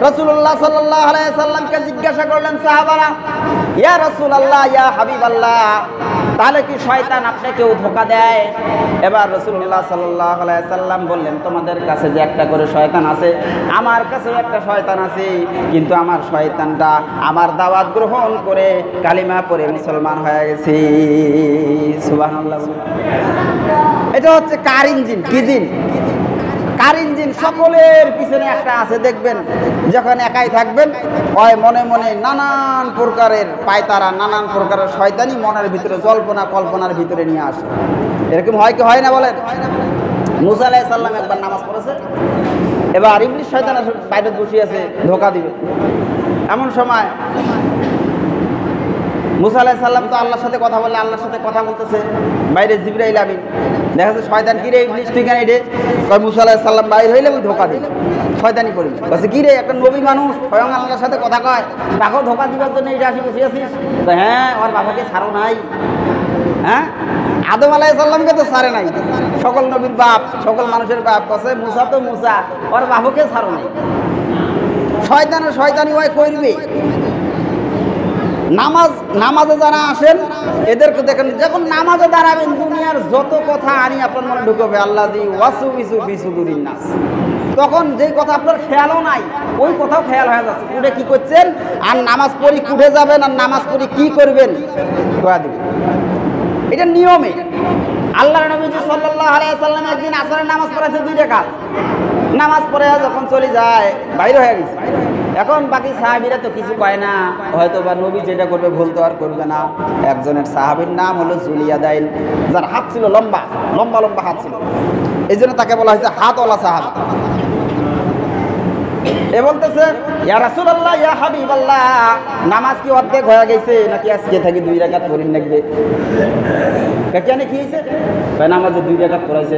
রাসূলুল্লাহ সাল্লাল্লাহু আলাইহি সাল্লামকে জিজ্ঞাসা করলেন সাহাবারা, ইয়া রাসূলুল্লাহ, ইয়া হাবিবাল্লাহ, তাহলে কি শয়তান আপনাকেও ধোঁকা দেয়? এবার রাসূলুল্লাহ সাল্লাল্লাহু আলাইহি সাল্লাম বললেন, তোমাদের কাছে যে একটা করে শয়তান আছে, আমার কাছেও একটা শয়তান আছে, কিন্তু আমার শয়তানটা আমার দাওয়াত গ্রহণ করে কালিমা পড়ে মুসলমান হয়ে গেছে। সুবহানাল্লাহ। এটা হচ্ছে কার ইঞ্জিন? কি জিন? কার ইঞ্জিন? সকলের পিছনে একটা আছে, দেখবেন যখন একাই থাকবেন হয় মনে মনে নানান প্রকারের পায়তারা, নানান প্রকারের শয়তানি মনের ভিতরে জল্পনা কল্পনার ভিতরে নিয়ে আসে। এরকম হয় কি হয় না বলেন? মুসা আলাইহিস সালাম একবার নামাজ পড়েছে, এবার ইবলিস শয়তান বাইরে বসে আছে ধোঁকা দিবে। এমন সময় মুসা আলাইহিস সালাম তো আল্লাহর সাথে কথা বলে, আল্লাহর সাথে কথা বলতেছে, বাইরে জিবরাইল আমিন। দেখা যাচ্ছে শয়তান কিরে ইবলিস তুই কেন এটে? মুসা আলাইহিস সালাম বাইরে হইলে ওই ধোঁকা দিল, শয়তানি করি। বলছে কিরে, একটা নবী মানুষ স্বয়ং আল্লাহর সাথে কথা কয়, তাকেও ধোঁকা দিবার জন্য এটা আসি বসে আছিস? হ্যাঁ, ওর বাবাকে ছাড়ো নাই। হ্যাঁ, আদম আলাইহিস সালামকে তো ছাড়ে নাই, সকল নবীর বাপ, সকল মানুষের বাপ। বলছে মুসা তো মুসা, ওর বাবাকে ছাড়ো নাই। শয়তানের শয়তানি ওই করবে। নামাজে যারা আসেন এদেরকে দেখেন, যখন নামাজে দাঁড়াবেন দুনিয়ার যত কথা আনি আপনার মনে ঢুকবে, আল্লাযী ওয়াসওয়িসু ফি সুদুরিন নাস, তখন যেই কথা আপনার খেয়ালও নাই ওই কথাও খেয়াল হয়ে যাচ্ছে। উঠে কি করছেন, আর নামাজ পড়ি উঠে যাবেন, আর নামাজ পড়ি কি করবেন দোয়া দিবেন। এটা নিয়মে। আল্লাহর নবী সাল্লাল্লাহু আলাইহি সাল্লাম একদিন আসরের নামাজ পড়াইছে 2 রাকাত। নামাজ পড়ে যখন চলে যায় বাইরে হয়ে গেছে। এখন বাকি সাহাবীরা তো কিছু কয় না, হয়তো বা নবী যেটা করবে ভুল তো আর করবে না। একজনের সাহাবীর নাম হলো জুলিয়াদাইন, যার হাত ছিল লম্বা লম্বা লম্বা হাত ছিল, এই জন্য তাকে বলা হয়েছে হাতওয়ালা সাহাবী। এ বলতেছে, ইয়া রাসূলুল্লাহ, ইয়া হাবিবাল্লাহ, নামাজ কি অর্ধেক হয়ে গেছে নাকি আজকে থেকে 2 রাকাত পড়িন লাগবে? কেন কি হয়েছে? নামাজে 2 রাকাত পড়াইছে।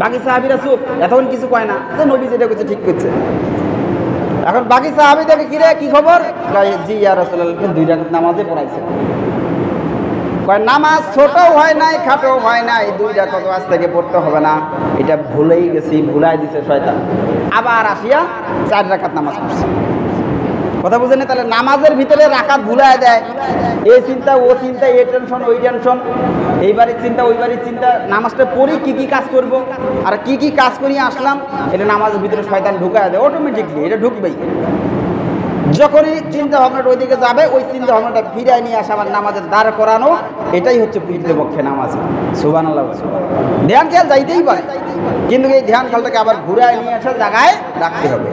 বাকি সাহাবীরা চুপ, এতক্ষণ কিছু কয় না, তো নবী যেটা করছে ঠিক করছে। এখন বাকি সাহাবী দেখে, কিরে কি খবর? জি ইয়া রাসূলুল্লাহ, 2 রাকাত নামাজে পড়াইছে। কয় নামাজ ছোটও হয় নাই খাটো হয় নাই, 2 রাকাত আজ থেকে পড়তে হবে না, এটা ভুলেই গেছি, ভুলাই দিছে শয়তান। আবার আসিয়া 4 রাকাত নামাজ পড়ছে। কথা বুঝেন? তাহলে নামাজের ভিতরে রাকাত ভুলাই দেয়, এই চিন্তা ও চিন্তা, এই টেনশন ওই টেনশন, এই বাড়ির চিন্তা ওই বাড়ির চিন্তা। নামাজটা পড়ি কি কি কাজ করব আর কি কি কাজ করিয়ে আসলাম, এটা নামাজের ভিতরে শয়তান ঢুকায় দেয় অটোমেটিকলি, এটা ঢুকবেই। যখনই চিন্তা ভাবনাটা ওইদিকে যাবে, ওই চিন্তা ভাবনাটা ফিরাই নিয়ে আসা, আমার নামাজের দাঁড় করানো, এটাই হচ্ছে প্রকৃতপক্ষে নামাজ। সুবহানাল্লাহ। ধ্যান খেয়াল যাইতেই পারে, কিন্তু এই ধ্যান খেয়ালটাকে আবার ঘুরায় নিয়ে আসা জায়গায় রাখতে হবে।